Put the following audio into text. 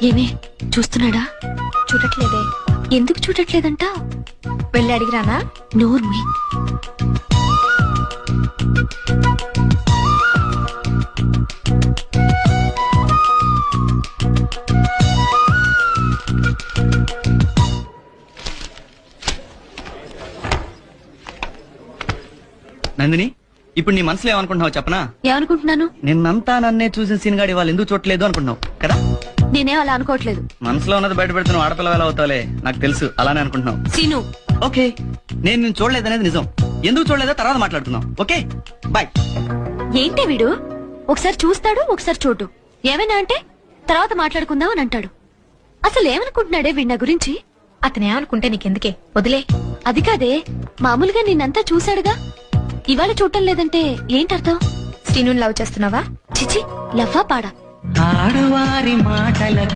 ఏమే చూస్తున్నాడా? చూడట్లేదే. ఎందుకు చూడట్లేదంట? వెళ్ళి అడిగిరానా? నోర్మి. నందిని, ఇప్పుడు నీ మనసులో ఏమనుకుంటున్నావు చెప్పనా? ఏమనుకుంటున్నాను? నిన్నంతా నన్నే చూసిన సీన్గాడి వాళ్ళు ఎందుకు చూడలేదు అనుకుంటున్నావు కదా? నేనేం అలా అనుకోవట్లేదు. మనసులో ఉన్నది బయట పెడుతున్నావు, ఆడపిల్ల ఎలా అవుతావులే, నాకు తెలుసు. అలానే అనుకుంటున్నావు. సీను, ఓకే, నేను నిన్ను చూడలేదనేది నిజం. ఎందుకు చూడలేదో తర్వాత మాట్లాడుకుందాం. Okay bye. ఏంటి వీడు? ఒకసారి చూస్తాడు, ఒకసారి చూడు. ఏమైనా అంటే తర్వాత మాట్లాడుకుందాం అని అంటాడు. అసలు ఏమనుకుంటున్నాడే వీడి నా గురించి? అతనేమనుకుంటే నీకెందుకే, వదిలే. అది కాదే, మామూలుగా నిన్నంతా చూశాడుగా, ఇవాళ చూడటం లేదంటే ఏంటర్థం? శ్రీను లవ్ చేస్తున్నావా? చిచి, లవ్వా పాడా? ఆడవారి మాటల